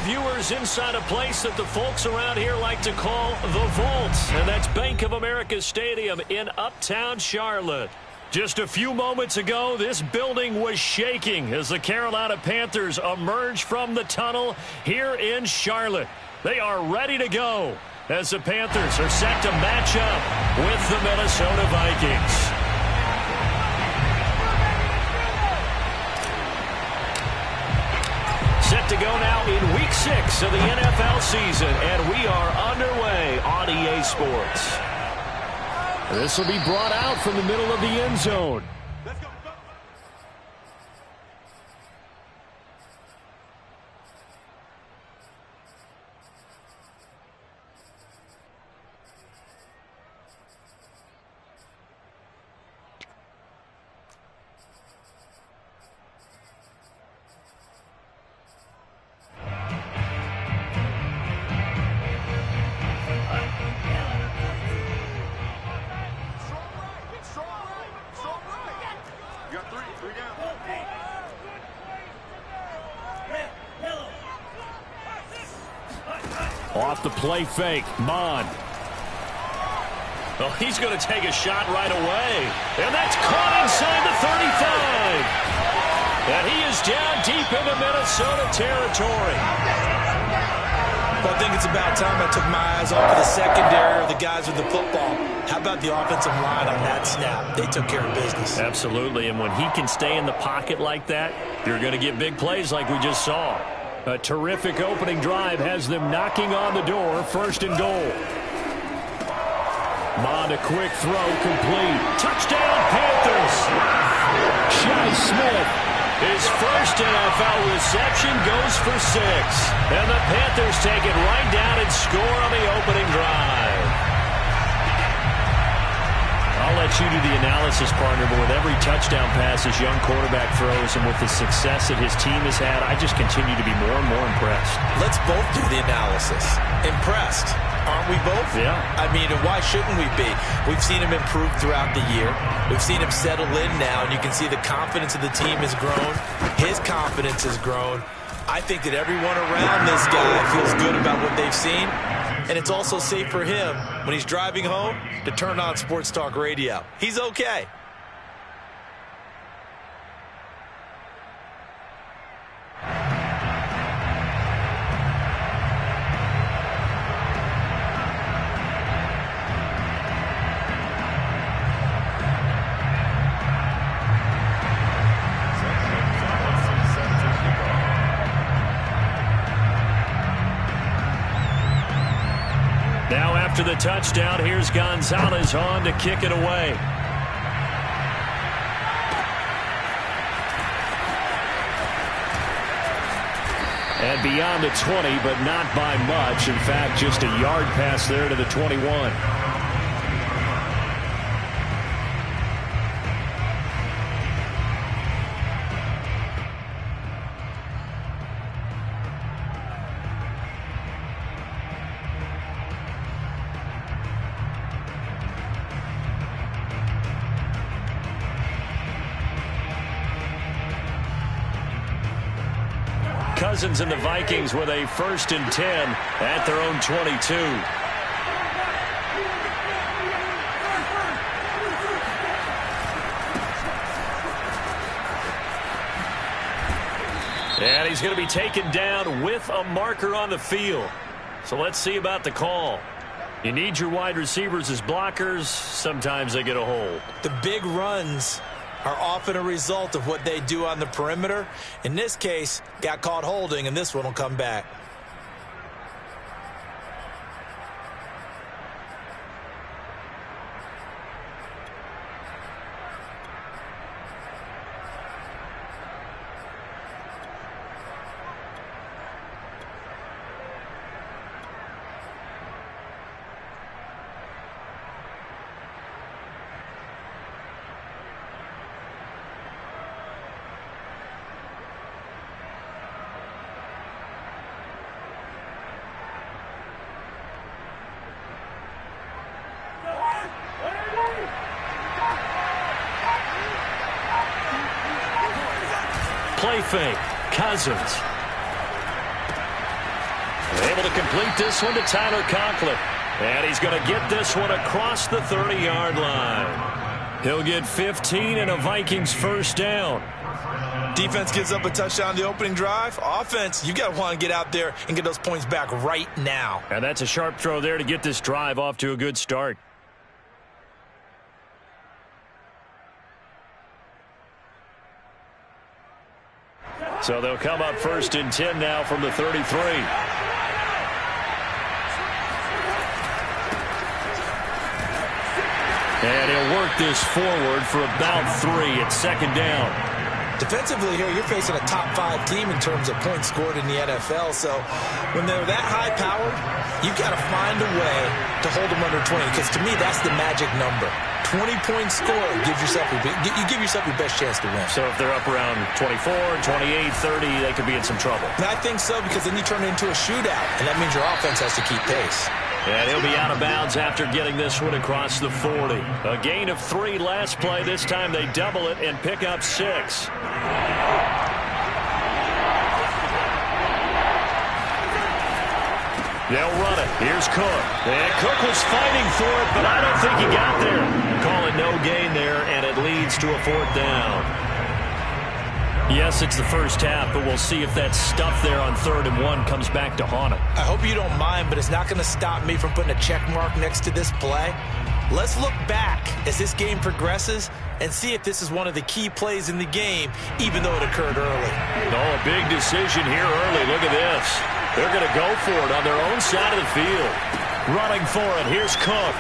viewers inside a place that the folks around here like to call the Vault, and that's Bank of America Stadium in Uptown Charlotte. Just a few moments ago, this building was shaking as the Carolina Panthers emerged from the tunnel here in Charlotte. They are ready to go as the Panthers are set to match up with the Minnesota Vikings. Set to go now in Week 6 of the NFL season, and we are underway on EA Sports. This will be brought out from the middle of the end zone. Off the play fake, Mon. Well, he's going to take a shot right away. And that's caught inside the 35. And he is down deep into Minnesota territory. Well, I think it's about time I took my eyes off of the secondary or the guys with the football. How about the offensive line on that snap? They took care of business. Absolutely, and when he can stay in the pocket like that, you're going to get big plays like we just saw. A terrific opening drive has them knocking on the door, 1st and goal. Mond, a quick throw, complete. Touchdown, Panthers! Shai Smith, his first NFL reception goes for 6. And the Panthers take it right down and score on the opening drive. I'll let you do the analysis, partner, but with every touchdown pass his young quarterback throws and with the success that his team has had, I just continue to be more and more impressed. Let's both do the analysis. Impressed. Aren't we both? Yeah. I mean, why shouldn't we be? We've seen him improve throughout the year. We've seen him settle in now, and you can see the confidence of the team has grown. His confidence has grown. I think that everyone around this guy feels good about what they've seen. And it's also safe for him when he's driving home to turn on Sports Talk Radio. He's okay. Now after the touchdown, here's Gonzalez on to kick it away. And beyond the 20, but not by much. In fact, just a yard pass there to the 21. Cousins and the Vikings with a 1st and 10 at their own 22. And he's going to be taken down with a marker on the field. So let's see about the call. You need your wide receivers as blockers. Sometimes they get a hold. The big runs are often a result of what they do on the perimeter. In this case, got caught holding, and this one will come back. Play fake. Cousins. Able to complete this one to Tyler Conklin. And he's going to get this one across the 30-yard line. He'll get 15 and a Vikings first down. Defense gives up a touchdown on the opening drive. Offense, you got to want to get out there and get those points back right now. And that's a sharp throw there to get this drive off to a good start. So they'll come up 1st and 10 now from the 33. And he'll work this forward for about 3 at 2nd down. Defensively here, you're facing a top 5 team in terms of points scored in the NFL. So when they're that high-powered, you've got to find a way to hold them under 20. Because to me, that's the magic number. 20-point score gives yourself you give yourself your best chance to win. So if they're up around 24, 28, 30, they could be in some trouble. And I think so, because then you turn it into a shootout, and that means your offense has to keep pace. And he'll be out of bounds after getting this one across the 40. A gain of 3 last play. This time they double it and pick up 6. They'll run it. Here's Cook. And Cook was fighting for it, but I don't think he got there. Call it no gain there, and it leads to a 4th down. Yes, it's the first half, but we'll see if that stuff there on 3rd and 1 comes back to haunt him. I hope you don't mind, but it's not going to stop me from putting a check mark next to this play. Let's look back as this game progresses and see if this is one of the key plays in the game, even though it occurred early. Oh, a big decision here early. Look at this. They're going to go for it on their own side of the field. Running for it. Here's Cook.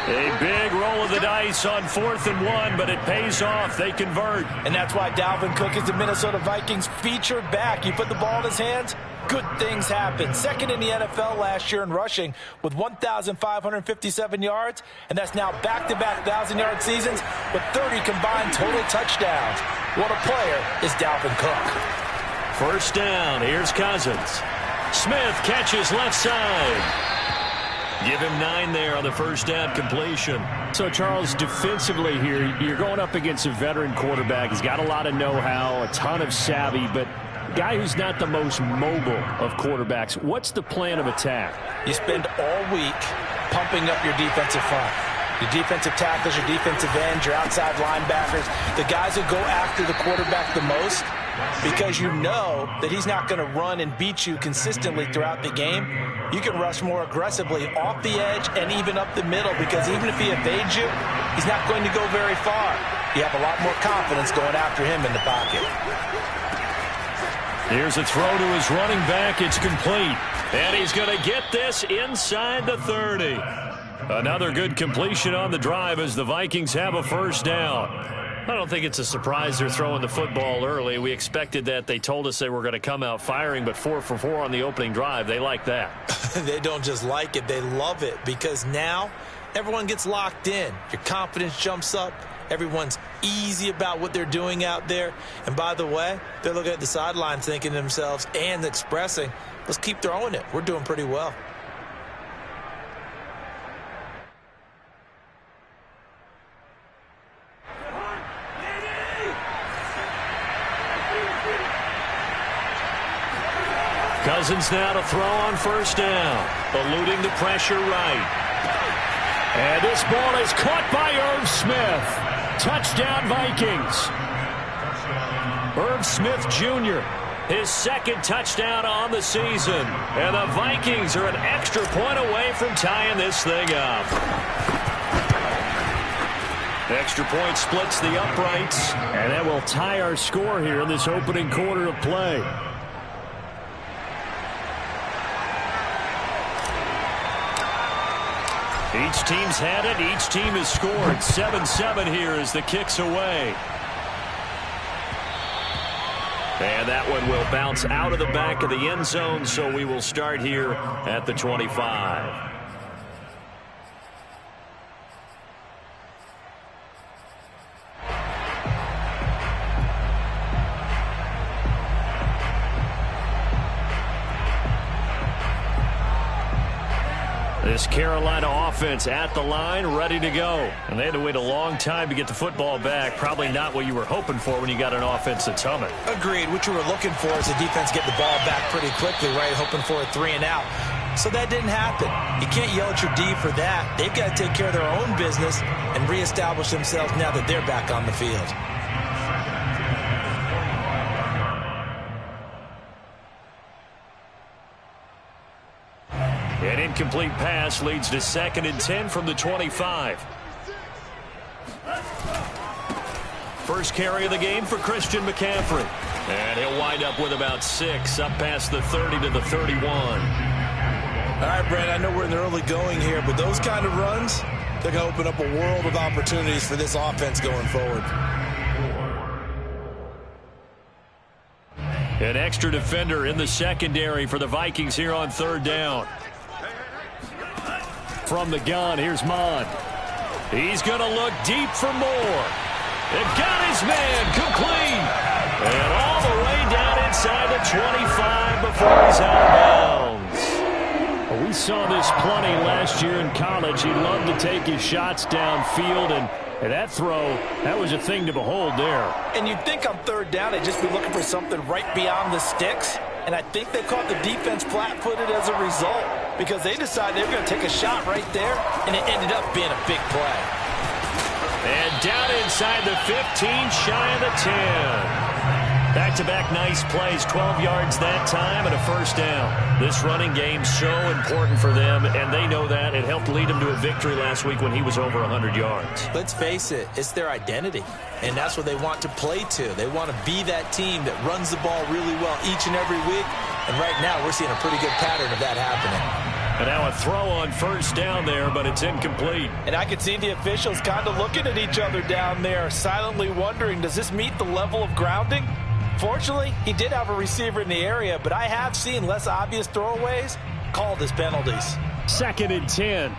A big roll of the dice on 4th and 1, but it pays off. They convert. And that's why Dalvin Cook is the Minnesota Vikings featured back. You put the ball in his hands, good things happen. 2nd in the NFL last year in rushing with 1,557 yards, and that's now back-to-back 1,000-yard seasons with 30 combined total touchdowns. What a player is Dalvin Cook. 1st down. Here's Cousins. Smith catches left side. Give him 9 there on the 1st down completion. So, Charles, defensively here, you're going up against a veteran quarterback. He's got a lot of know-how, a ton of savvy, but a guy who's not the most mobile of quarterbacks. What's the plan of attack? You spend all week pumping up your defensive front. Your defensive tackles, your defensive ends, your outside linebackers, the guys who go after the quarterback the most, because you know that he's not going to run and beat you consistently throughout the game. You can rush more aggressively off the edge and even up the middle, because even if he evades you, he's not going to go very far. You have a lot more confidence going after him in the pocket. Here's a throw to his running back. It's complete. And he's going to get this inside the 30. Another good completion on the drive as the Vikings have a 1st down. I don't think it's a surprise they're throwing the football early. We expected that. They told us they were going to come out firing, but 4 for 4 on the opening drive. They like that. They don't just like it. They love it, because now everyone gets locked in. Your confidence jumps up. Everyone's easy about what they're doing out there. And by the way, they're looking at the sideline thinking to themselves and expressing, let's keep throwing it. We're doing pretty well. Cousins now to throw on 1st down, eluding the pressure right. And this ball is caught by Irv Smith. Touchdown, Vikings. Irv Smith Jr., his 2nd touchdown on the season. And the Vikings are an extra point away from tying this thing up. Extra point splits the uprights, and that will tie our score here in this opening quarter of play. Each team's had it. Each team has scored. 7-7 here as the kick's away. And that one will bounce out of the back of the end zone, so we will start here at the 25. This Carolina offense at the line, ready to go. And they had to wait a long time to get the football back. Probably not what you were hoping for when you got an offense that's humming. Agreed. What you were looking for is the defense get the ball back pretty quickly, right? Hoping for a 3 and out. So that didn't happen. You can't yell at your D for that. They've got to take care of their own business and reestablish themselves now that they're back on the field. An incomplete pass leads to 2nd and 10 from the 25. First carry of the game for Christian McCaffrey. And he'll wind up with about 6, up past the 30 to the 31. All right, Brad, I know we're in the early going here, but those kind of runs, they're going to open up a world of opportunities for this offense going forward. An extra defender in the secondary for the Vikings here on 3rd down. From the gun, here's Mond. He's going to look deep for more. It got his man complete. And all the way down inside the 25 before he's out of bounds. Well, we saw this plenty last year in college. He loved to take his shots downfield, and that throw, that was a thing to behold there. And you'd think on 3rd down they'd just be looking for something right beyond the sticks. And I think they caught the defense flat-footed as a result because they decided they were going to take a shot right there, and it ended up being a big play. And down inside the 15, shy of the 10. Back-to-back nice plays, 12 yards that time and a 1st down. This running game so important for them, and they know that. It helped lead them to a victory last week when he was over 100 yards. Let's face it, it's their identity, and that's what they want to play to. They want to be that team that runs the ball really well each and every week, and right now we're seeing a pretty good pattern of that happening. And now a throw on 1st down there, but it's incomplete. And I could see the officials kind of looking at each other down there, silently wondering, does this meet the level of grounding? Fortunately, he did have a receiver in the area, but I have seen less obvious throwaways called as penalties. 2nd and 10.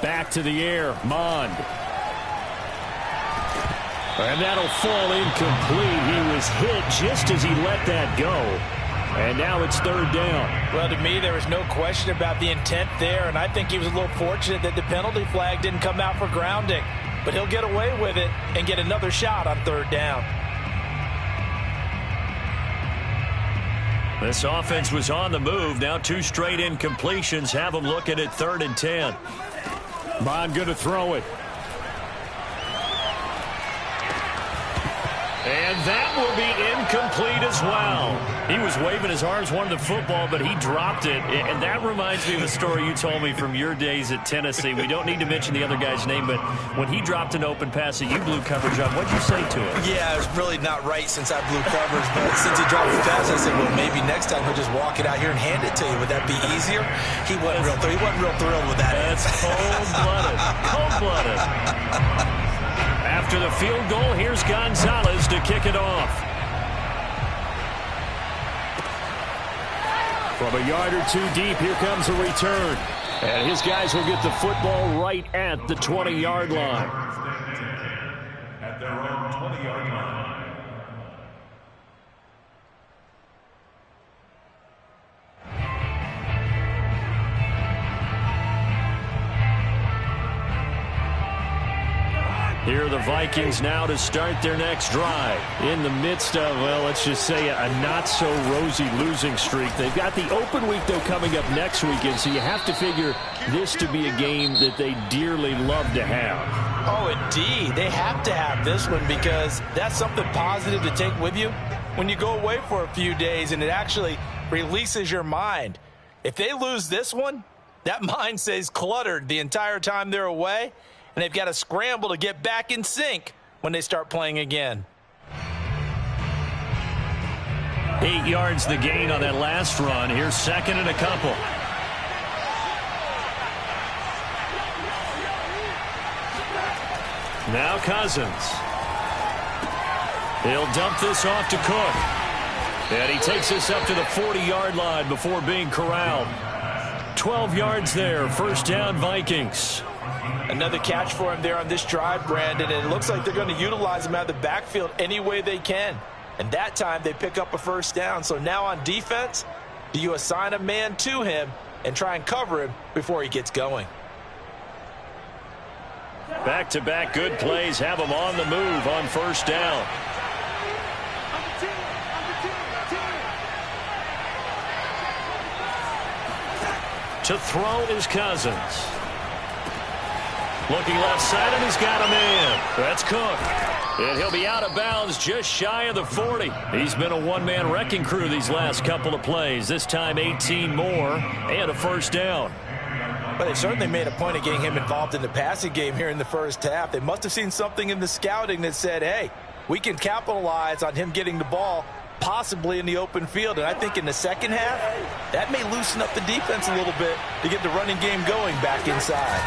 Back to the air, Mond. And that'll fall incomplete. He was hit just as he let that go. And now it's 3rd down. Well, to me, there was no question about the intent there, and I think he was a little fortunate that the penalty flag didn't come out for grounding. But he'll get away with it and get another shot on 3rd down. This offense was on the move. Now 2 straight incompletions have them looking at 3rd and 10. Bond going to throw it. And that will be incomplete as well. He was waving his arms, wanted the football, but he dropped it. And that reminds me of a story you told me from your days at Tennessee. We don't need to mention the other guy's name, but when he dropped an open pass that you blew coverage on, what'd you say to him? Yeah, it was really not right since I blew coverage, but since he dropped the pass, I said, well, maybe next time he'll just walk it out here and hand it to you. Would that be easier? He wasn't real thrilled with that. That's cold-blooded. Cold-blooded. After the field goal, here's Gonzalez to kick it off. From a yard or 2 deep, here comes a return. And his guys will get the football right at the 20-yard line. At their own 20-yard line. Here are the Vikings now to start their next drive. In the midst of, well, let's just say a not-so-rosy losing streak. They've got the open week, though, coming up next weekend, so you have to figure this to be a game that they dearly love to have. Oh, indeed. They have to have this one because that's something positive to take with you when you go away for a few days, and it actually releases your mind. If they lose this one, that mind stays cluttered the entire time they're away, and they've got to scramble to get back in sync when they start playing again. 8 yards the gain on that last run. Here's 2nd and a couple. Now Cousins. He'll dump this off to Cook. And he takes this up to the 40-yard line before being corralled. 12 yards there. 1st down, Vikings. Another catch for him there on this drive, Brandon, and it looks like they're going to utilize him out of the backfield any way they can. And that time they pick up a first down. So now on defense, do you assign a man to him and try and cover him before he gets going? Back-to-back good plays have him on the move on first down. To throw is Cousins. Looking left side, and he's got a man. That's Cook. And he'll be out of bounds just shy of the 40. He's been a one-man wrecking crew these last couple of plays. This time 18 more and a first down. But they certainly made a point of getting him involved in the passing game here in the first half. They must have seen something in the scouting that said, hey, we can capitalize on him getting the ball possibly in the open field. And I think in the second half, that may loosen up the defense a little bit to get the running game going back inside.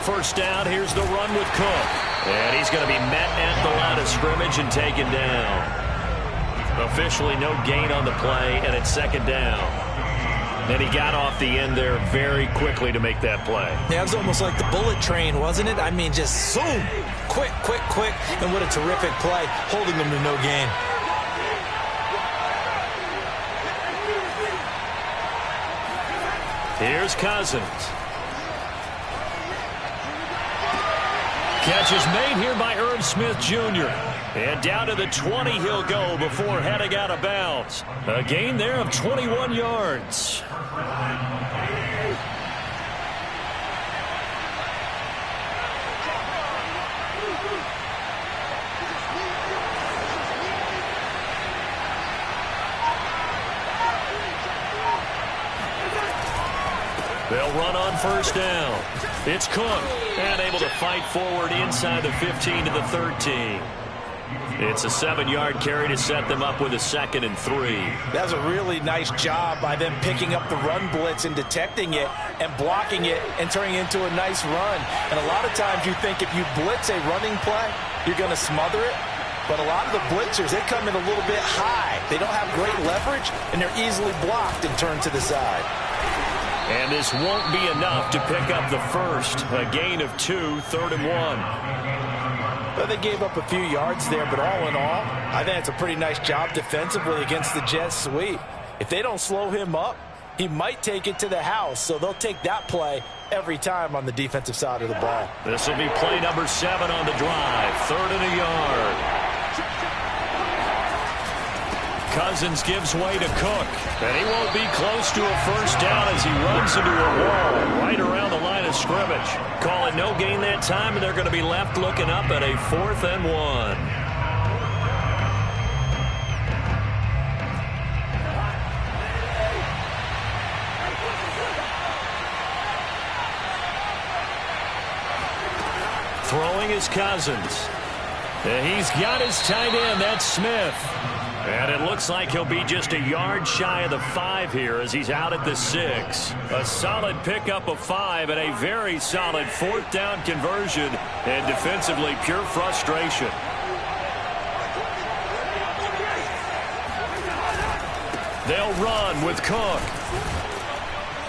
First down, here's the run with Cook. And he's going to be met at the line of scrimmage and taken down. Officially no gain on the play, and it's second down. And he got off the end there very quickly to make that play. Yeah, it was almost like the bullet train, wasn't it? I mean, just zoom, quick, quick, quick. And what a terrific play, holding them to no gain. Here's Cousins. Catch is made here by Irv Smith Jr. And down to the 20 he'll go before heading out of bounds. A gain there of 21 yards. They'll run on first down. It's Cook, and able to fight forward inside the 15 to the 13. It's a 7-yard carry to set them up with a 2nd and 3. That was a really nice job by them picking up the run blitz and detecting it and blocking it and turning it into a nice run. And a lot of times you think if you blitz a running play, you're going to smother it. But a lot of the blitzers, they come in a little bit high. They don't have great leverage, and they're easily blocked and turned to the side. And this won't be enough to pick up the first. A gain of 2, 3rd and 1. Well, they gave up a few yards there, but all in all, I think it's a pretty nice job defensively against the Jets sweep. If they don't slow him up, he might take it to the house, so they'll take that play every time on the defensive side of the ball. This will be play number 7 on the drive. 3rd and a yard. Cousins gives way to Cook, and he won't be close to a first down as he runs into a wall right around the line of scrimmage. Call it no gain that time, and they're going to be left looking up at a 4th and 1. Throwing is Cousins. And he's got his tight end. That's Smith. And it looks like he'll be just a yard shy of the 5 here as he's out at the 6. A solid pickup of 5 and a very solid 4th down conversion. And defensively, pure frustration. They'll run with Cook.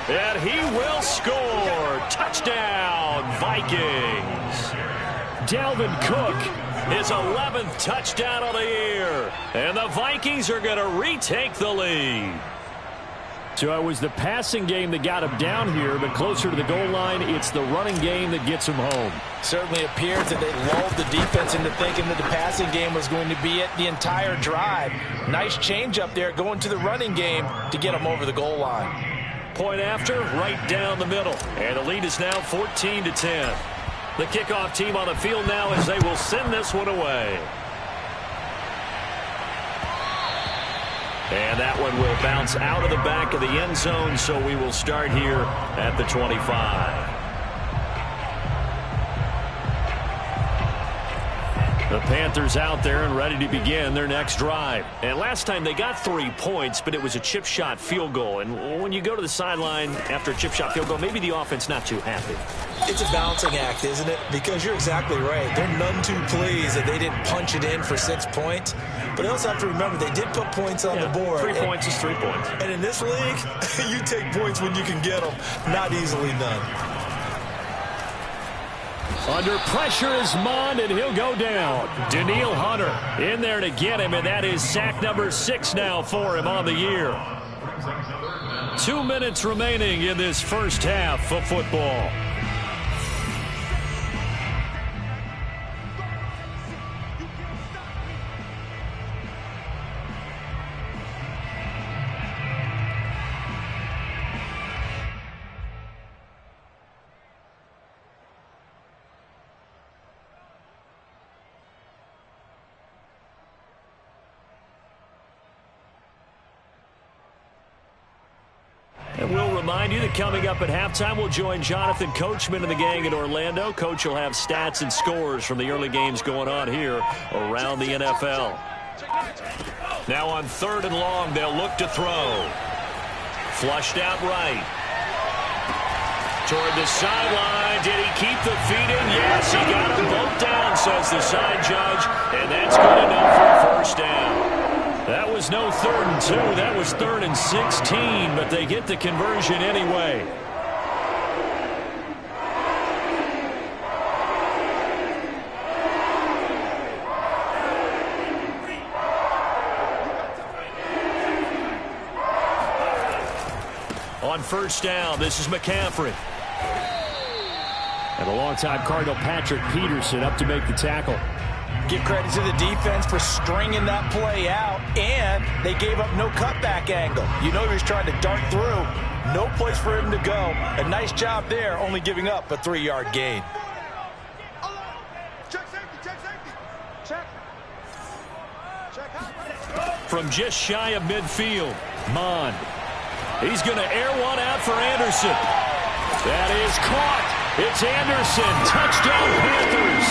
And he will score. Touchdown, Vikings. Dalvin Cook, his 11th touchdown of the year. And the Vikings are going to retake the lead. So it was the passing game that got him down here, but closer to the goal line, it's the running game that gets him home. Certainly appears that they lulled the defense into thinking that the passing game was going to be it the entire drive. Nice change up there going to the running game to get them over the goal line. Point after, right down the middle. And the lead is now 14-10. The kickoff team on the field now as they will send this one away. And that one will bounce out of the back of the end zone, so we will start here at the 25. The Panthers out there and ready to begin their next drive. And last time they got 3 points, but it was a chip shot field goal. And when you go to the sideline after a chip shot field goal, maybe the offense not too happy. It's a balancing act, isn't it? Because you're exactly right. They're none too pleased that they didn't punch it in for 6 points. But they also have to remember they did put points on the board. 3 points is 3 points. And in this league, you take points when you can get them. Not easily done. Under pressure is Mond, and he'll go down. Daniil Hunter in there to get him, and that is sack number 6 now for him on the year. 2 minutes remaining in this first half of football. And we'll remind you that coming up at halftime, we'll join Jonathan Coachman and the gang in Orlando. Coach will have stats and scores from the early games going on here around the NFL. Now on 3rd and long, they'll look to throw. Flushed out right. Toward the sideline. Did he keep the feet in? Yes, he got them both down, says the side judge. And that's good enough for a first down. That was no 3rd and 2. That was 3rd and 16, but they get the conversion anyway. On first down, this is McCaffrey. And a longtime Cardinal Patrick Peterson up to make the tackle. Give credit to the defense for stringing that play out, and they gave up no cutback angle. You know he was trying to dart through. No place for him to go. A nice job there, only giving up a 3-yard gain. Check safety. Check. From just shy of midfield, Mond. He's going to air one out for Anderson. That is caught. It's Anderson. Touchdown, Panthers.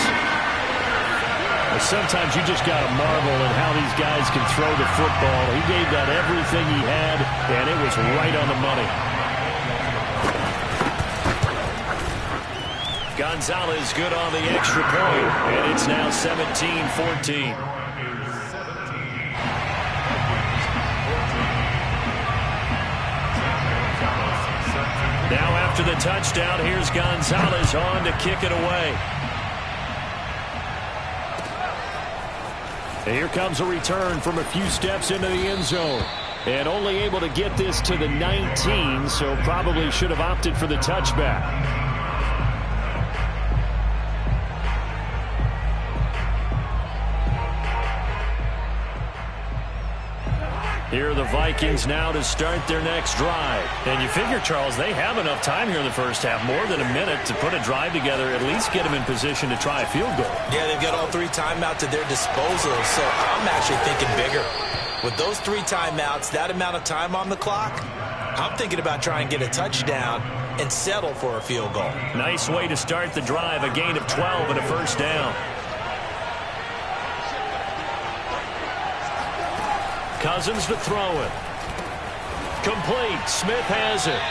Sometimes you just got to marvel at how these guys can throw the football. He gave that everything he had, and it was right on the money. Gonzalez good on the extra point, and it's now 17-14. Now after the touchdown, here's Gonzalez on to kick it away. And here comes a return from a few steps into the end zone. And only able to get this to the 19, so probably should have opted for the touchback. Here are the Vikings now to start their next drive. And you figure, Charles, they have enough time here in the first half, more than a minute, to put a drive together, at least get them in position to try a field goal. Yeah, they've got all 3 timeouts at their disposal, so I'm actually thinking bigger. With those 3 timeouts, that amount of time on the clock, I'm thinking about trying to get a touchdown and settle for a field goal. Nice way to start the drive, a gain of 12 and a first down. Cousins to throw it. Complete. Smith has it.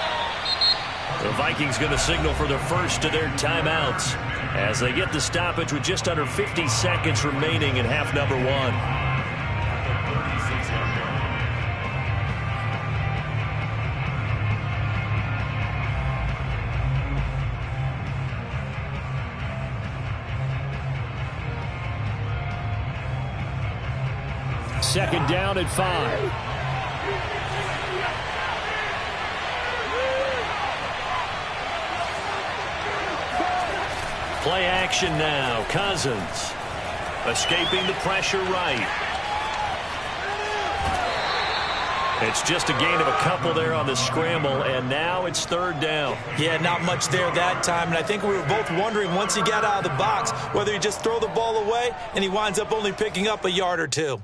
The Vikings going to signal for the first of their timeouts as they get the stoppage with just under 50 seconds remaining in half number 1. Second down at 5. Play action now. Cousins escaping the pressure right. It's just a gain of a couple there on the scramble, and now it's 3rd down. Yeah, not much there that time, and I think we were both wondering once he got out of the box whether he just throw the ball away and he winds up only picking up a yard or 2.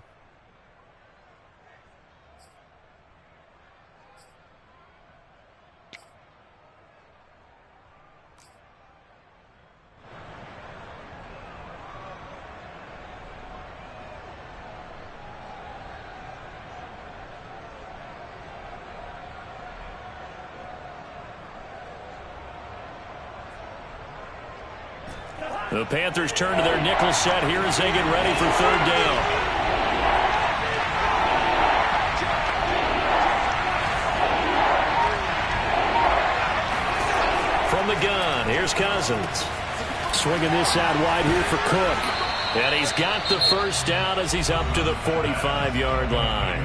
The Panthers turn to their nickel set here as they get ready for 3rd down. From the gun, here's Cousins. Swinging this out wide here for Cook. And he's got the first down as he's up to the 45-yard line.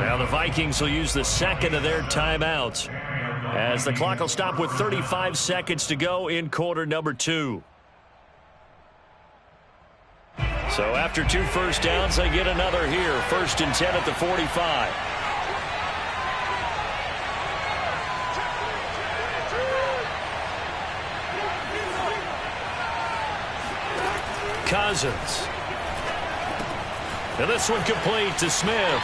Now the Vikings will use the second of their timeouts as the clock will stop with 35 seconds to go in quarter number 2. So after 2 first downs, they get another here. 1st and 10 at the 45. Cousins. And this one complete to Smith.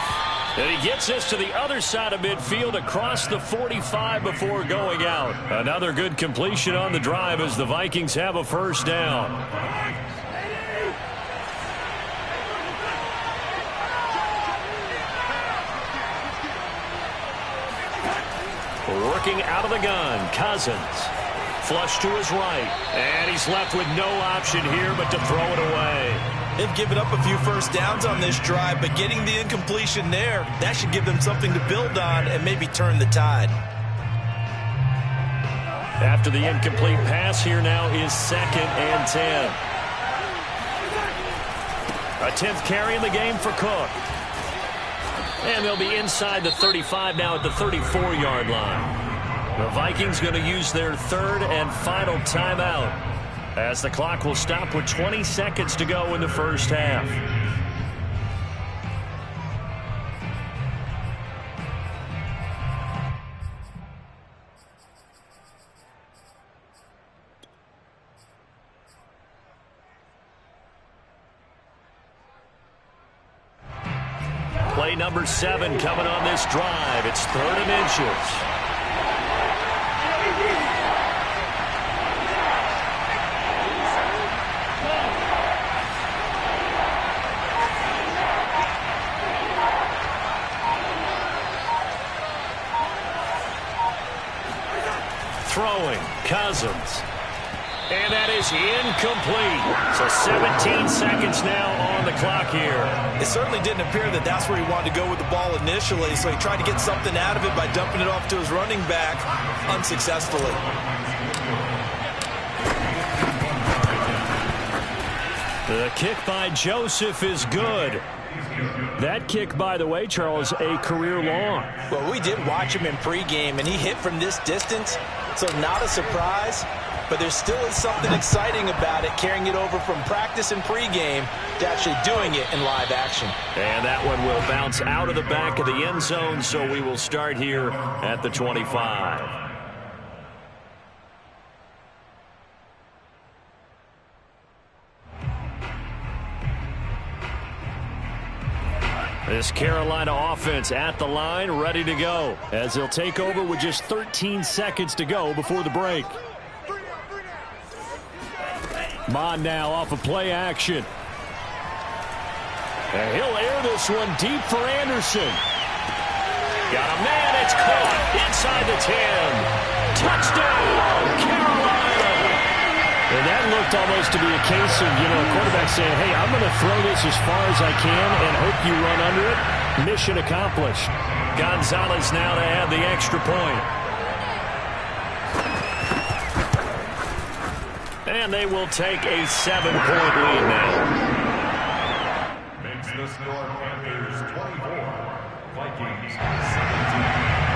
And he gets this to the other side of midfield across the 45 before going out. Another good completion on the drive as the Vikings have a first down. Working out of the gun, Cousins. Flush to his right. And he's left with no option here but to throw it away. They've given up a few first downs on this drive, but getting the incompletion there, that should give them something to build on and maybe turn the tide. After the incomplete pass, here now is 2nd and 10. A 10th carry in the game for Cook. And they'll be inside the 35 now at the 34-yard line. The Vikings going to use their 3rd and final timeout as the clock will stop with 20 seconds to go in the first half. Play number 7 coming on this drive. It's 3rd and inches. Throwing, Cousins. And that is incomplete. So 17 seconds now on the clock here. It certainly didn't appear that that's where he wanted to go with the ball initially, so he tried to get something out of it by dumping it off to his running back unsuccessfully. The kick by Joseph is good. That kick, by the way, Charles, a career long. Well, we did watch him in pregame, and he hit from this distance, so not a surprise. But there still is something exciting about it, carrying it over from practice and pregame to actually doing it in live action. And that one will bounce out of the back of the end zone, so we will start here at the 25. This Carolina offense at the line, ready to go, as they'll take over with just 13 seconds to go before the break. Mon now off of play action. And he'll air this one deep for Anderson. Got a man, it's caught inside the 10. Touchdown, Carolina! And that looked almost to be a case of, a quarterback saying, hey, I'm going to throw this as far as I can and hope you run under it. Mission accomplished. Gonzalez now to add the extra point. And they will take a 7-point lead now. Makes the score Panthers 24, Vikings 17.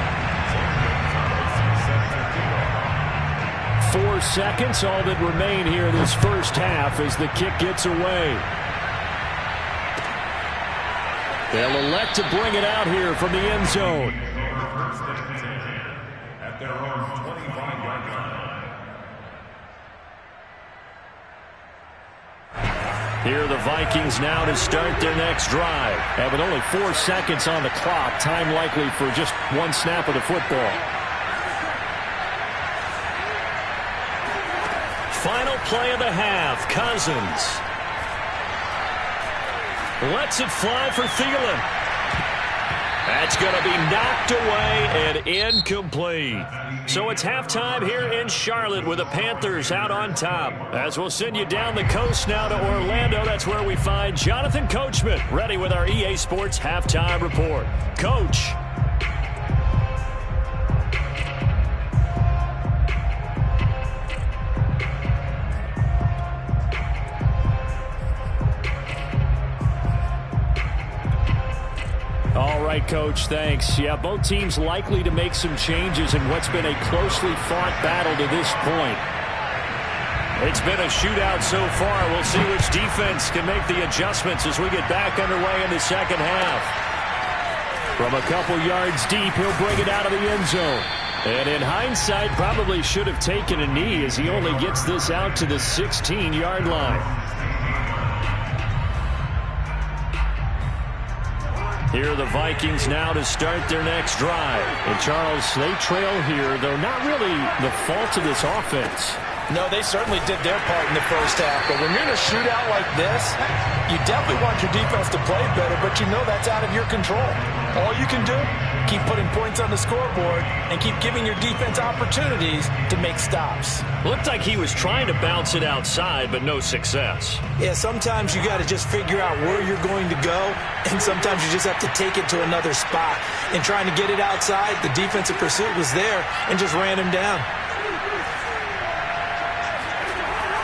4 seconds, all that remain here in this first half as the kick gets away. They'll elect to bring it out here from the end zone. First and 10 at their own 25-yard line. Here are the Vikings now to start their next drive. Having only 4 seconds on the clock, time likely for just one snap of the football. Final play of the half, Cousins. Lets it fly for Thielen. That's going to be knocked away and incomplete. So it's halftime here in Charlotte with the Panthers out on top. As we'll send you down the coast now to Orlando, that's where we find Jonathan Coachman ready with our EA Sports Halftime Report. Coach. Coach. Thanks. Yeah, both teams likely to make some changes in what's been a closely fought battle to this point. It's been a shootout so far. We'll see which defense can make the adjustments as we get back underway in the second half. From a couple yards deep, he'll bring it out of the end zone. And in hindsight, probably should have taken a knee as he only gets this out to the 16-yard line. Here are the Vikings now to start their next drive. And Charles, they trail here, though not really the fault of this offense. No, they certainly did their part in the first half. But when you're in a shootout like this, you definitely want your defense to play better, but you know that's out of your control. All you can do, keep putting points on the scoreboard and keep giving your defense opportunities to make stops. Looked like he was trying to bounce it outside, but no success. Yeah, sometimes you got to just figure out where you're going to go, and sometimes you just have to take it to another spot. And trying to get it outside, the defensive pursuit was there and just ran him down.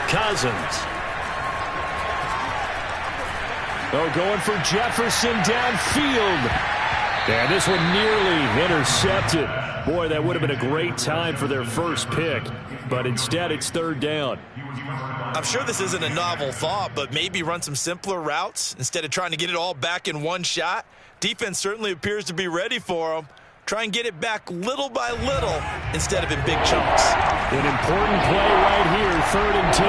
Cousins. Oh, going for Jefferson downfield. And this one nearly intercepted. Boy, that would have been a great time for their first pick. But instead, it's third down. I'm sure this isn't a novel thought, but maybe run some simpler routes instead of trying to get it all back in one shot. Defense certainly appears to be ready for them. Try and get it back little by little instead of in big chunks. An important play right here, 3rd and 10.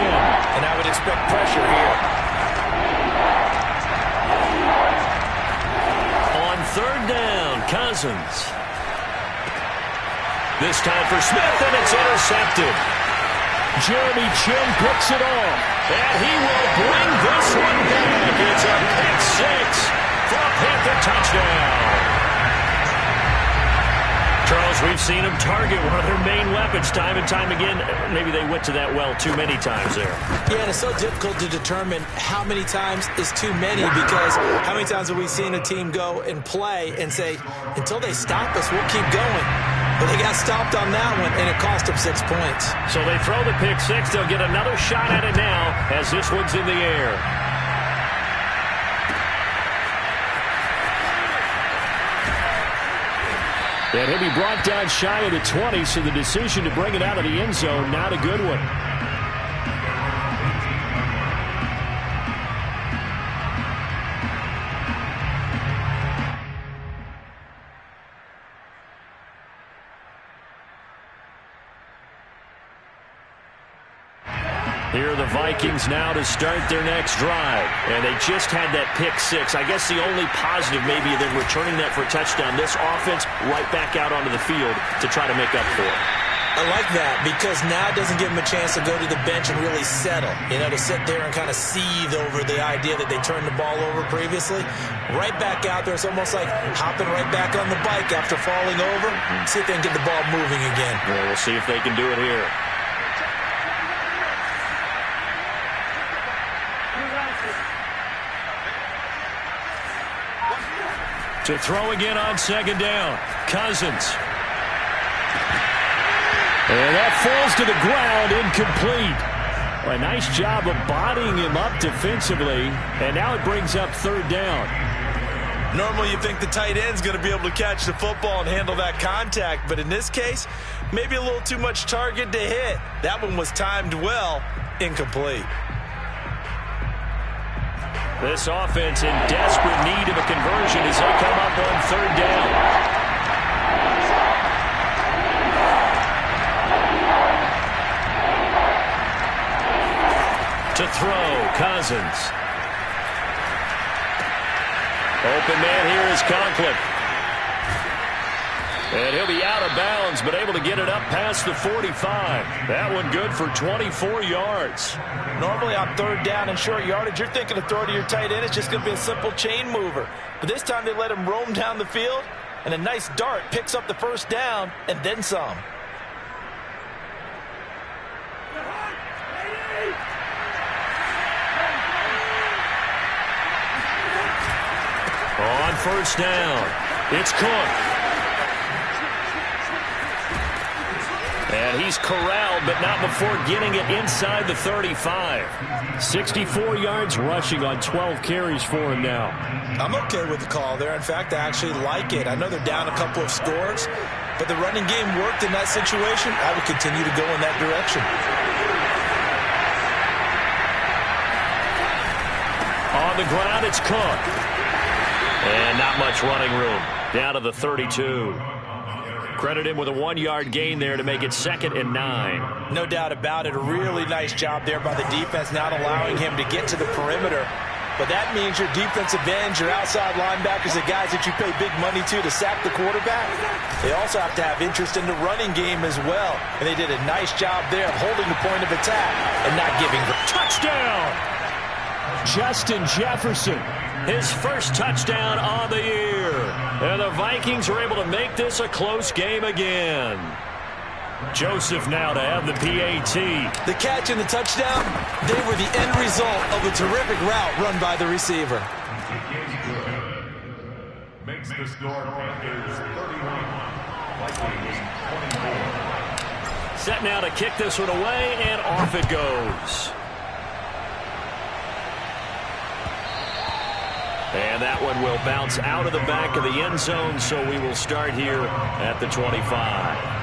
And I would expect pressure here. On 3rd down, Cousins. This time for Smith, and it's intercepted. Jeremy Chin picks it off, and he will bring this one back. It's a pick six for a Panther touchdown. Charles, we've seen them target one of their main weapons time and time again. Maybe they went to that well too many times there. Yeah, and it's so difficult to determine how many times is too many, because how many times have we seen a team go and play and say, until they stop us, we'll keep going. But they got stopped on that one, and it cost them 6 points. So they throw the pick six. They'll get another shot at it now as this one's in the air. And he'll be brought down shy of the 20, so the decision to bring it out of the end zone, not a good one. Here are the Vikings now to start their next drive. And they just had that pick six. I guess the only positive maybe than returning that for a touchdown. This offense right back out onto the field to try to make up for it. I like that, because now it doesn't give them a chance to go to the bench and really settle. You know, to sit there and kind of seethe over the idea that they turned the ball over previously. Right back out there. It's almost like hopping right back on the bike after falling over. See if they can get the ball moving again. Well, we'll see if they can do it here. To throw again on 2nd down. Cousins. And that falls to the ground, incomplete. A nice job of bodying him up defensively. And now it brings up 3rd down. Normally you think the tight end's going to be able to catch the football and handle that contact. But in this case, maybe a little too much target to hit. That one was timed well. Incomplete. This offense in desperate need of a conversion as they come up on 3rd down. To throw, Cousins. Open man here is Conklin. And he'll be out of bounds, but able to get it up past the 45. That one good for 24 yards. Normally on 3rd down and short yardage, you're thinking to throw to your tight end. It's just going to be a simple chain mover. But this time they let him roam down the field, and a nice dart picks up the 1st down and then some. On 1st down, it's Cook. And he's corralled, but not before getting it inside the 35. 64 yards rushing on 12 carries for him now. I'm okay with the call there. In fact, I actually like it. I know they're down a couple of scores, but the running game worked in that situation. I would continue to go in that direction. On the ground, it's Cook. And not much running room. Down to the 32. Credit him with a 1-yard gain there to make it 2nd and 9. No doubt about it. A really nice job there by the defense, not allowing him to get to the perimeter. But that means your defensive ends, your outside linebackers, the guys that you pay big money to sack the quarterback, they also have to have interest in the running game as well. And they did a nice job there of holding the point of attack and not giving the touchdown. Justin Jefferson, his first touchdown on the year. And the Vikings are able to make this a close game again. Joseph now to have the PAT. The catch and the touchdown, they were the end result of a terrific route run by the receiver. Makes the score Panthers 31, Vikings 24. Set now to kick this one away, and off it goes. And that one will bounce out of the back of the end zone, so we will start here at the 25.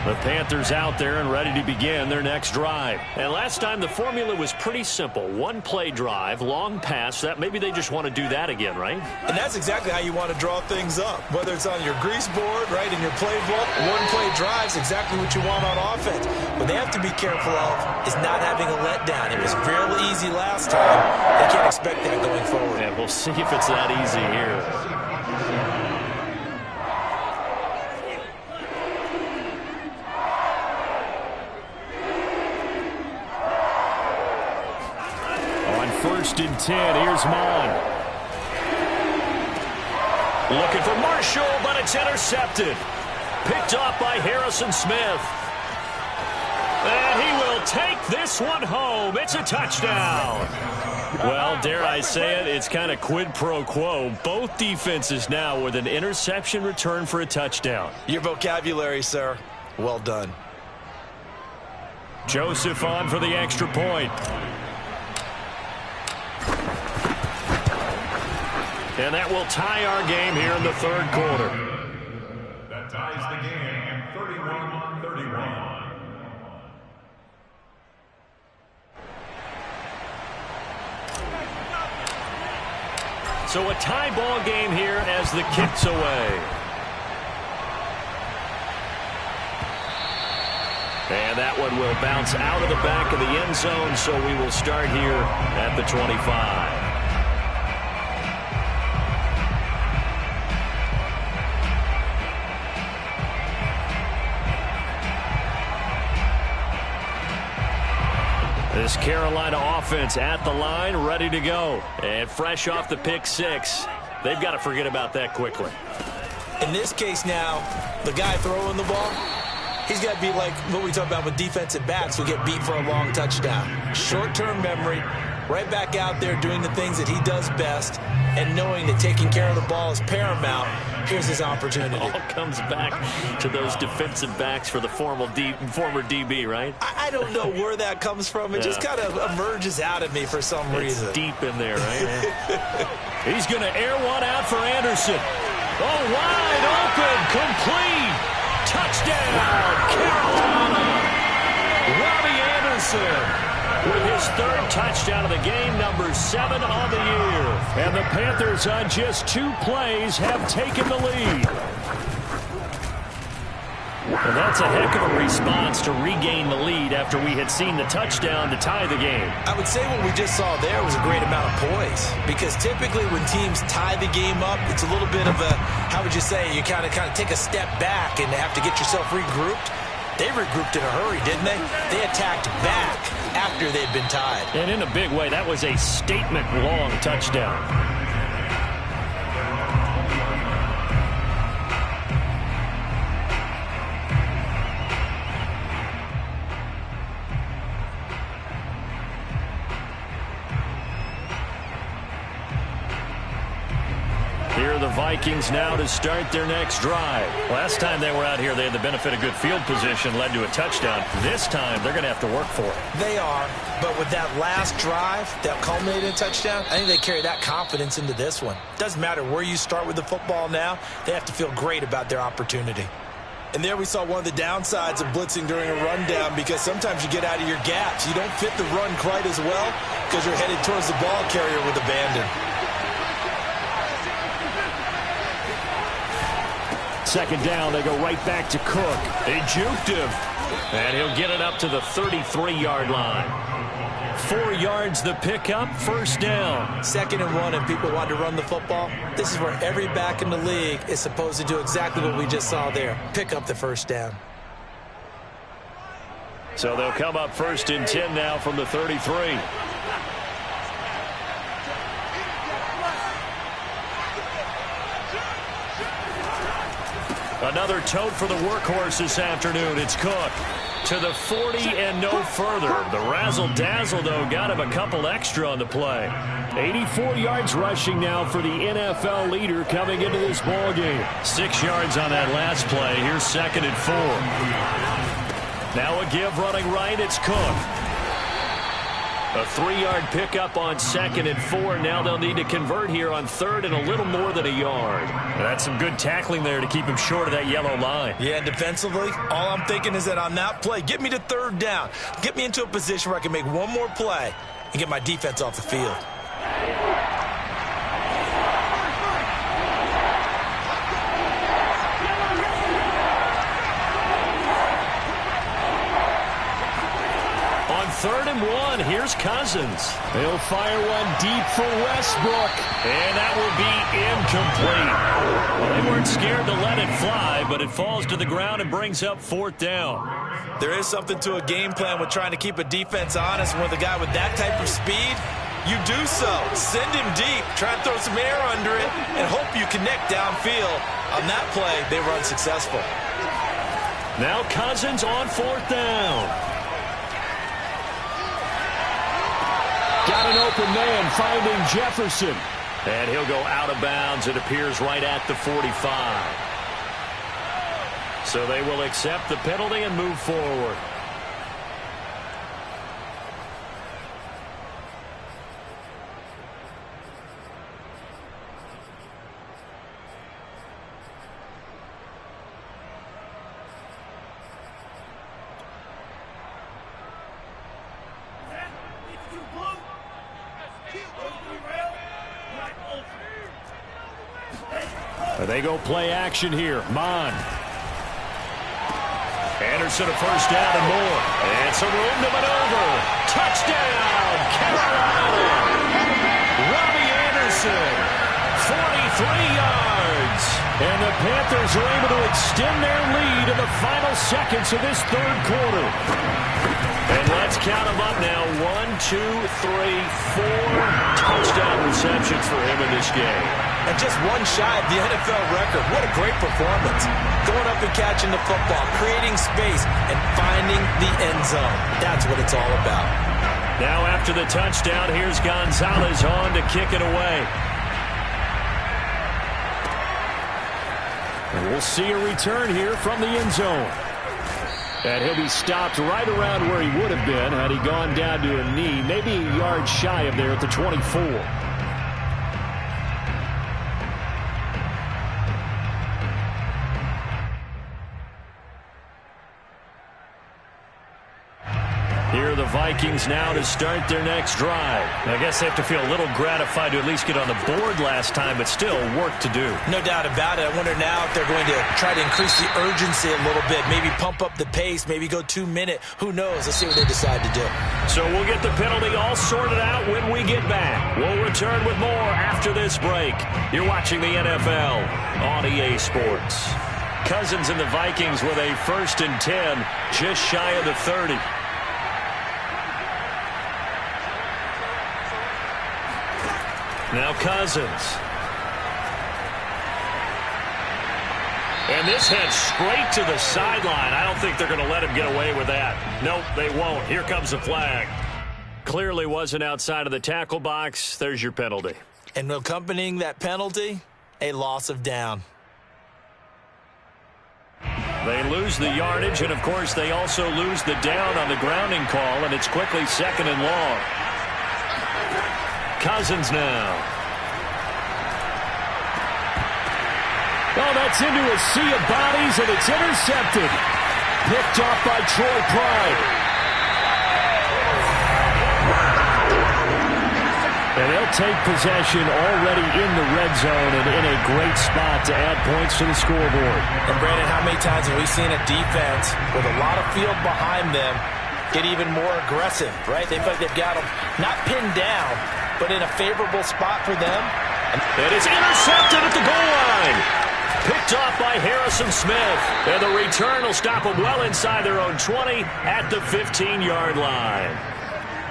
The Panthers out there and ready to begin their next drive. And last time the formula was pretty simple. One play drive, long pass. That maybe they just want to do that again, right? And that's exactly how you want to draw things up. Whether it's on your grease board, right, in your playbook, one play drive's exactly what you want on offense. What they have to be careful of is not having a letdown. It was real easy last time. They can't expect that going forward. And we'll see if it's that easy here. First and 10, here's Mon. Looking for Marshall, but it's intercepted. Picked off by Harrison Smith. And he will take this one home. It's a touchdown. Well, dare I say it, it's kind of quid pro quo. Both defenses now with an interception return for a touchdown. Your vocabulary, sir. Well done. Joseph on for the extra point. And that will tie our game here in the third quarter. That ties the game 31-31. So a tie ball game here as the kick's away. And that one will bounce out of the back of the end zone, so we will start here at the 25. This Carolina offense at the line, ready to go. And fresh off the pick six. They've got to forget about that quickly. In this case now, the guy throwing the ball, he's got to be like what we talk about with defensive backs who get beat for a long touchdown. Short-term memory, right back out there doing the things that he does best, and knowing that taking care of the ball is paramount. Here's his opportunity. It all comes back to those defensive backs for the former DB, right? I don't know where that comes from. It just kind of emerges out of me for some reason. It's deep in there, right? He's going to air one out for Anderson. Oh, wide open, complete. Touchdown, Carolina. Robbie Anderson with his third touchdown of the game, number 7 on the year. And the Panthers on just 2 plays have taken the lead. And that's a heck of a response to regain the lead after we had seen the touchdown to tie the game. I would say what we just saw there was a great amount of poise, because typically when teams tie the game up, it's a little bit of a, how would you say, you kind of take a step back and have to get yourself regrouped. They regrouped in a hurry, didn't they? They attacked back after they'd been tied. And in a big way, that was a statement-long touchdown. Here are the Vikings now to start their next drive. Last time they were out here, they had the benefit of good field position, led to a touchdown. This time, they're going to have to work for it. They are, but with that last drive that culminated in a touchdown, I think they carry that confidence into this one. Doesn't matter where you start with the football now, they have to feel great about their opportunity. And there we saw one of the downsides of blitzing during a rundown, because sometimes you get out of your gaps. You don't fit the run quite as well because you're headed towards the ball carrier with abandon. Second down, they go right back to Cook. They juked him. And he'll get it up to the 33-yard line. 4 yards the pickup, first down. 2nd and 1, and people want to run the football. This is where every back in the league is supposed to do exactly what we just saw there. Pick up the first down. So they'll come up 1st and 10 now from the 33. Another tote for the workhorse this afternoon. It's Cook to the 40 and no further. The razzle-dazzle, though, got him a couple extra on the play. 84 yards rushing now for the NFL leader coming into this ballgame. 6 yards on that last play. Here's 2nd and 4. Now a give running right. It's Cook. A 3-yard pickup on 2nd and 4. Now they'll need to convert here on 3rd and a little more than a yard. That's some good tackling there to keep him short of that yellow line. Yeah, and defensively, all I'm thinking is that on that play, get me to 3rd down. Get me into a position where I can make one more play and get my defense off the field. On 3rd and 1, here's Cousins. They'll fire one deep for Westbrook. And that will be incomplete. Well, they weren't scared to let it fly, but it falls to the ground and brings up 4th down. There is something to a game plan with trying to keep a defense honest. With a guy with that type of speed, you do so. Send him deep, try and throw some air under it, and hope you connect downfield. On that play, they were unsuccessful. Now Cousins on 4th down. Got an open man, finding Jefferson. And he'll go out of bounds. It appears right at the 45. So they will accept the penalty and move forward. They go play action here. Mon. Anderson a first down and more. And some room to maneuver. Touchdown, Carolina. Robbie Anderson, 43 yards. And the Panthers are able to extend their lead in the final seconds of this 3rd quarter. And let's count them up now. 1, 2, 3, 4 touchdown receptions for him in this game. And just one shy of the NFL record. What a great performance. Going up and catching the football, creating space, and finding the end zone. That's what it's all about. Now after the touchdown, here's Gonzalez on to kick it away. And we'll see a return here from the end zone. And he'll be stopped right around where he would have been had he gone down to a knee, maybe a yard shy of there at the 24. Here are the Vikings now to start their next drive. I guess they have to feel a little gratified to at least get on the board last time, but still work to do. No doubt about it. I wonder now if they're going to try to increase the urgency a little bit, maybe pump up the pace, maybe go 2-minute. Who knows? Let's see what they decide to do. So we'll get the penalty all sorted out when we get back. We'll return with more after this break. You're watching the NFL on EA Sports. Cousins and the Vikings with a 1st and 10, just shy of the 30. Now Cousins. And this heads straight to the sideline. I don't think they're going to let him get away with that. Nope, they won't. Here comes the flag. Clearly wasn't outside of the tackle box. There's your penalty. And accompanying that penalty, a loss of down. They lose the yardage, and, of course, they also lose the down on the grounding call, and it's quickly 2nd and long. Cousins now. Oh, that's into a sea of bodies, and it's intercepted. Picked off by Troy Pride. And they'll take possession already in the red zone and in a great spot to add points to the scoreboard. And, Brandon, how many times have we seen a defense with a lot of field behind them get even more aggressive, right? They feel like they've got them not pinned down, but in a favorable spot for them. And it's intercepted at the goal line. Picked off by Harrison Smith. And the return will stop them well inside their own 20 at the 15-yard line.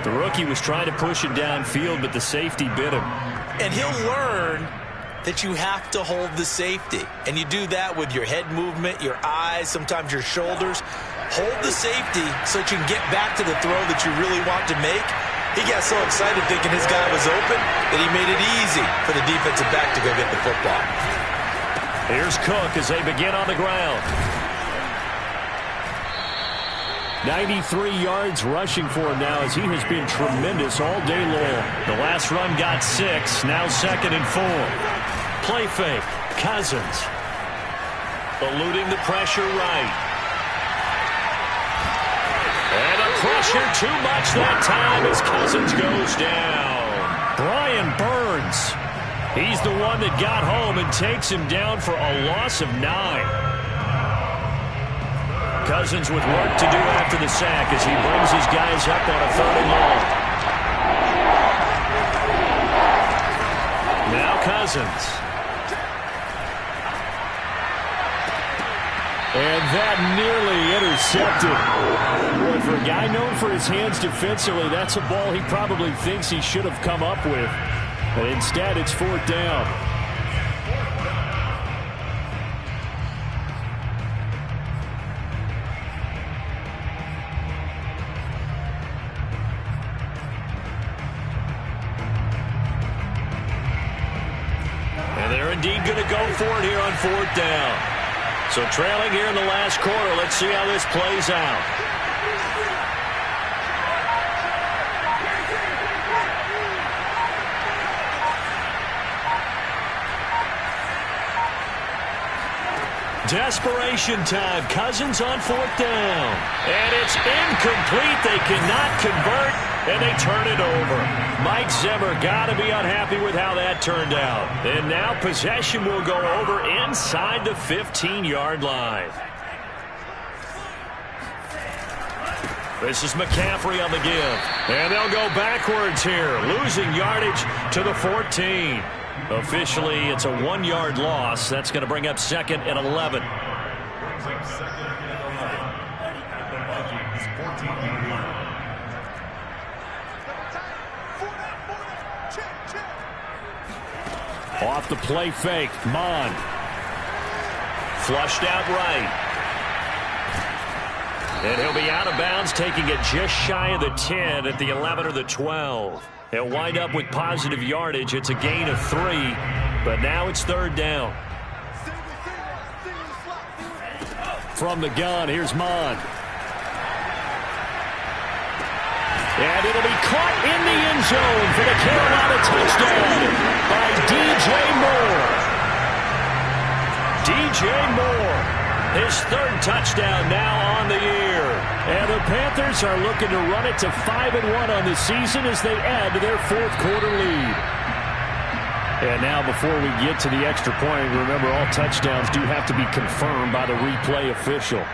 The rookie was trying to push it downfield, but the safety bit him. And he'll learn that you have to hold the safety. And you do that with your head movement, your eyes, sometimes your shoulders. Hold the safety so that you can get back to the throw that you really want to make. He got so excited thinking his guy was open that he made it easy for the defensive back to go get the football. Here's Cook as they begin on the ground. 93 yards rushing for him now as he has been tremendous all day long. The last run got 6, now 2nd and 4. Play fake, Cousins. Eluding the pressure right. And a pressure too much that time as Cousins goes down. Brian Burns. He's the one that got home and takes him down for a loss of 9. Cousins with work to do after the sack as he brings his guys up on a 3rd and long. Now Cousins. And that nearly intercepted. Boy, for a guy known for his hands defensively, that's a ball he probably thinks he should have come up with. But instead, it's 4th down. Indeed going to go for it here on 4th down. So trailing here in the last quarter. Let's see how this plays out. Desperation time. Cousins on 4th down. And it's incomplete. They cannot convert, and they turn it over. Mike Zimmer got to be unhappy with how that turned out. And now possession will go over inside the 15-yard line. This is McCaffrey on the give. And they'll go backwards here, losing yardage to the 14. Officially, it's a 1-yard loss. That's going to bring up 2nd and 11. Off the play fake, Mon. Flushed out right. And he'll be out of bounds, taking it just shy of the 10 at the 11 or the 12. He'll wind up with positive yardage. It's a gain of 3, but now it's 3rd down. From the gun, here's Mon. And it'll be caught in the end zone for the Carolina touchdown by D.J. Moore. D.J. Moore, his 3rd touchdown now on the year. And the Panthers are looking to run it to 5-1 on the season as they add to their 4th quarter lead. And now before we get to the extra point, remember all touchdowns do have to be confirmed by the replay official.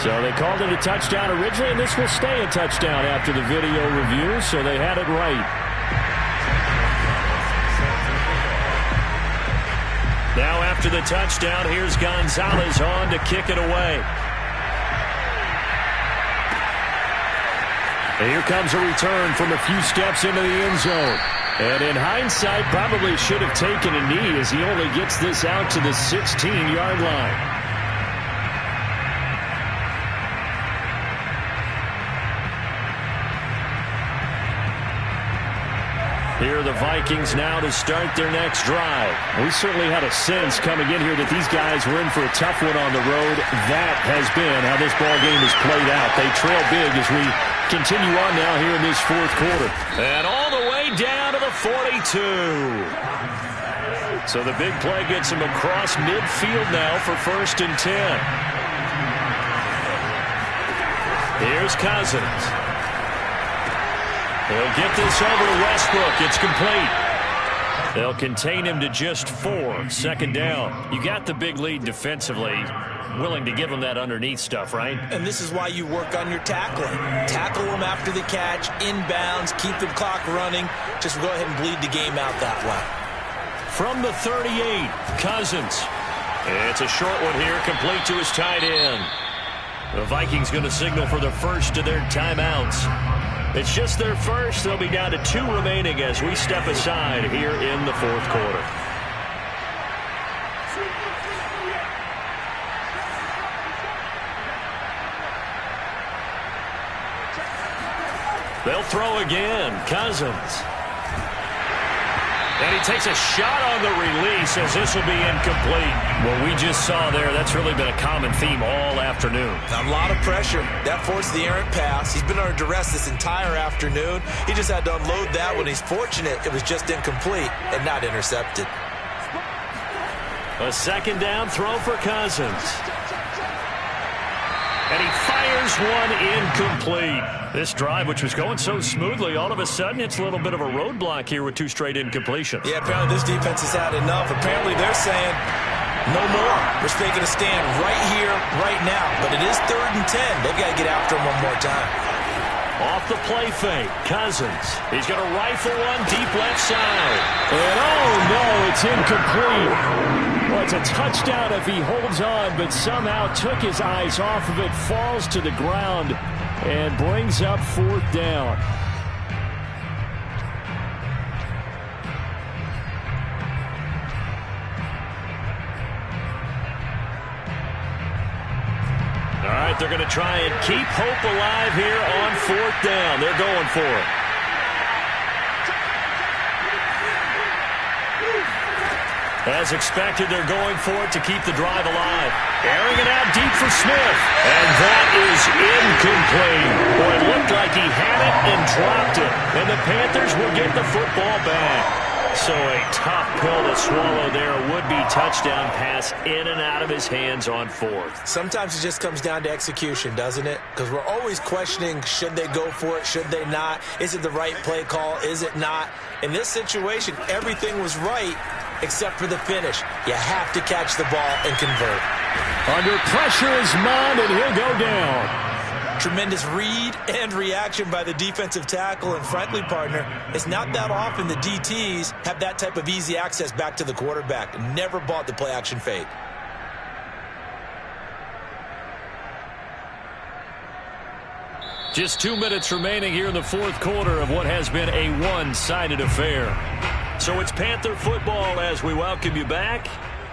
So they called it a touchdown originally, and this will stay a touchdown after the video review, so they had it right. Now after the touchdown, here's Gonzalez on to kick it away. And here comes a return from a few steps into the end zone. And in hindsight, probably should have taken a knee as he only gets this out to the 16-yard line. Here are the Vikings now to start their next drive. We certainly had a sense coming in here that these guys were in for a tough one on the road. That has been how this ball game has played out. They trail big as we continue on now here in this fourth quarter. And all the way down to the 42. So the big play gets him across midfield now for 1st and 10. Here's Cousins. He'll get this over to Westbrook. It's complete. They'll contain him to just 4. 2nd down. You got the big lead defensively. Willing to give him that underneath stuff, right? And this is why you work on your tackling. Tackle him after the catch, inbounds, keep the clock running. Just go ahead and bleed the game out that way. From the 38, Cousins. It's a short one here, complete to his tight end. The Vikings going to signal for the first of their timeouts. It's just their first. They'll be down to 2 remaining as we step aside here in the fourth quarter. They'll throw again. Cousins. And he takes a shot on the release as this will be incomplete. What we just saw there, that's really been a common theme all afternoon. A lot of pressure. That forced the errant pass. He's been under duress this entire afternoon. He just had to unload that one. He's fortunate it was just incomplete and not intercepted. A 2nd down throw for Cousins. And he fires one incomplete. This drive, which was going so smoothly, all of a sudden it's a little bit of a roadblock here with 2 straight incompletions. Yeah, apparently this defense has had enough. Apparently they're saying, no more. We're taking a stand right here, right now. But it is 3rd and 10. They've got to get after him one more time. Off the play fake, Cousins. He's going to rifle one deep left side. And oh no, it's incomplete. Well, it's a touchdown if he holds on, but somehow took his eyes off of it, falls to the ground, and brings up 4th down. All right, they're going to try and keep hope alive here on 4th down. They're going for it. As expected, they're going for it to keep the drive alive. Airing it out deep for Smith. And that is incomplete. Boy, it looked like he had it and dropped it. And the Panthers will get the football back. So a tough pill to swallow there. A would-be touchdown pass in and out of his hands on 4th. Sometimes it just comes down to execution, doesn't it? Because we're always questioning, should they go for it, should they not? Is it the right play call, is it not? In this situation, everything was right except for the finish. You have to catch the ball and convert. Under pressure is Mond, and he'll go down. Tremendous read and reaction by the defensive tackle, and frankly, partner, it's not that often the DTs have that type of easy access back to the quarterback. Never bought the play-action fake. Just 2 minutes remaining here in the fourth quarter of what has been a one-sided affair. So it's Panther football as we welcome you back.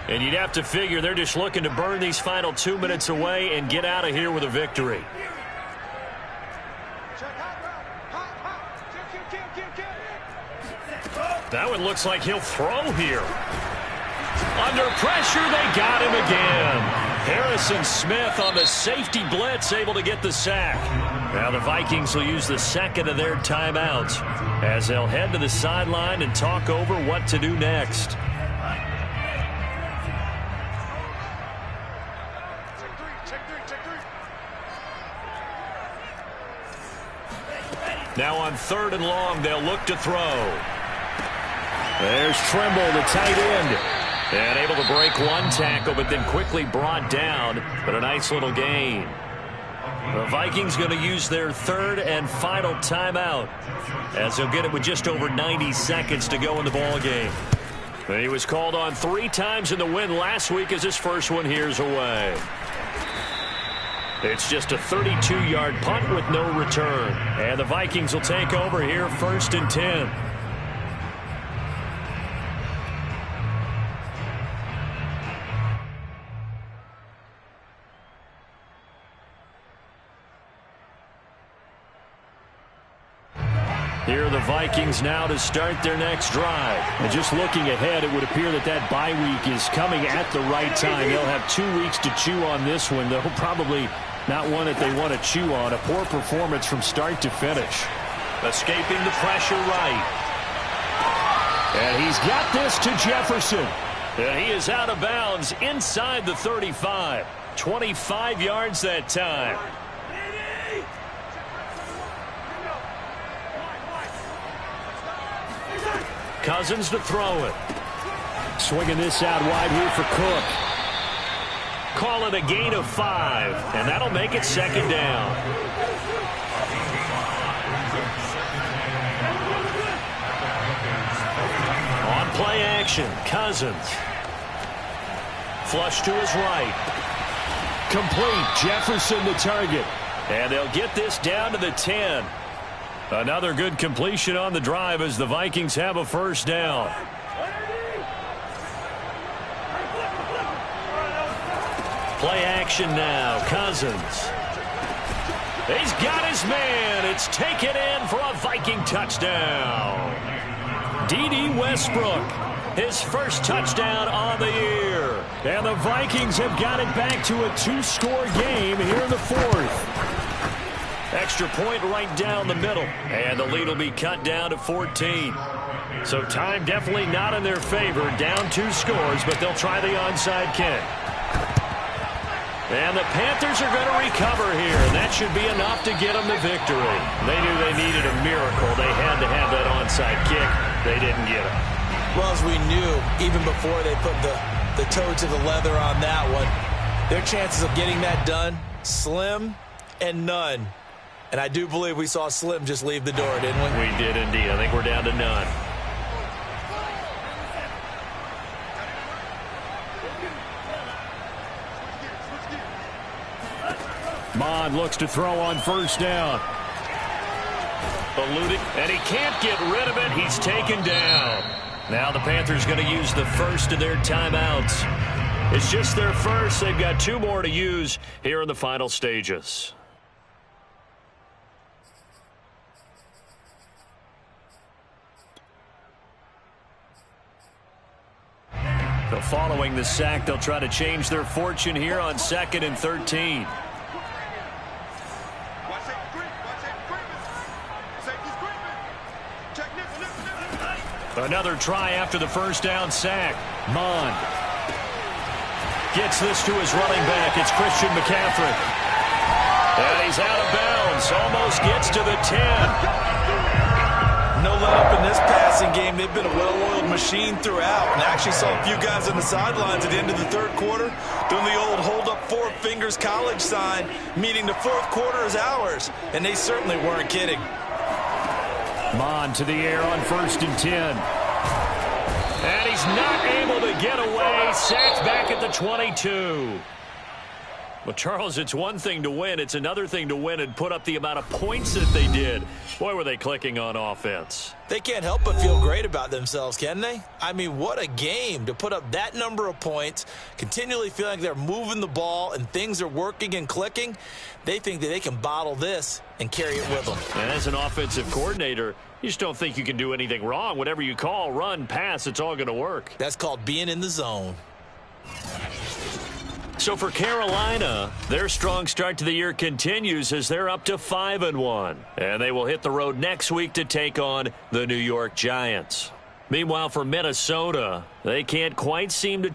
And you'd have to figure they're just looking to burn these final 2 minutes away and get out of here with a victory. That one looks like he'll throw here. Under pressure, they got him again. Harrison Smith on the safety blitz, able to get the sack. Now the Vikings will use the 2nd of their timeouts as they'll head to the sideline and talk over what to do next. Now on 3rd and long, they'll look to throw. There's Trimble, the tight end. And able to break one tackle, but then quickly brought down. But a nice little gain. The Vikings going to use their 3rd and final timeout as they'll get it with just over 90 seconds to go in the ball game. And he was called on 3 times in the win last week as his first one here's away. It's just a 32-yard punt with no return. And the Vikings will take over here 1st and 10. Here are the Vikings now to start their next drive. And just looking ahead, it would appear that that bye week is coming at the right time. They'll have 2 weeks to chew on this one. They'll probably not one that they want to chew on. A poor performance from start to finish. Escaping the pressure right. And he's got this to Jefferson. And he is out of bounds inside the 35. 25 yards that time. Cousins to throw it. Swinging this out wide here for Cook. Call it a gain of 5, and that'll make it second down. On play action, Cousins. Flush to his right. Complete. Jefferson the target. And they'll get this down to the 10. Another good completion on the drive as the Vikings have a first down. Play action now. Cousins. He's got his man. It's taken in for a Viking touchdown. D.D. Westbrook, his first touchdown on the year. And the Vikings have got it back to a 2-score game here in the 4th. Extra point right down the middle. And the lead will be cut down to 14. So time definitely not in their favor. Down 2 scores, but they'll try the onside kick. And the Panthers are going to recover here. And that should be enough to get them the victory. They knew they needed a miracle. They had to have that onside kick. They didn't get it. Well, as we knew, even before they put the toe to the leather on that one, their chances of getting that done, slim and none. And I do believe we saw Slim just leave the door, didn't we? We did indeed. I think we're down to none. Mond looks to throw on first down. Eluded, and he can't get rid of it. He's taken down. Now the Panthers going to use the first of their timeouts. It's just their first. They've got 2 more to use here in the final stages. So following the sack, they'll try to change their fortune here on 2nd and 13. Another try after the first down sack. Mond gets this to his running back. It's Christian McCaffrey. And he's out of bounds. Almost gets to the 10. No let-up in this passing game. They've been a well-oiled machine throughout. And I actually saw a few guys on the sidelines at the end of the 3rd quarter doing the old hold-up 4 fingers college sign, meaning the 4th quarter is ours. And they certainly weren't kidding. Mond to the air on 1st and 10. And he's not able to get away. Sacked back at the 22. Well, Charles, it's one thing to win. It's another thing to win and put up the amount of points that they did. Boy, were they clicking on offense. They can't help but feel great about themselves, can they? I mean, what a game to put up that number of points, continually feeling like they're moving the ball and things are working and clicking. They think that they can bottle this and carry it with them. And as an offensive coordinator, you just don't think you can do anything wrong. Whatever you call, run, pass, it's all going to work. That's called being in the zone. So for Carolina, their strong start to the year continues as they're up to 5-1. And they will hit the road next week to take on the New York Giants. Meanwhile, for Minnesota, they can't quite seem to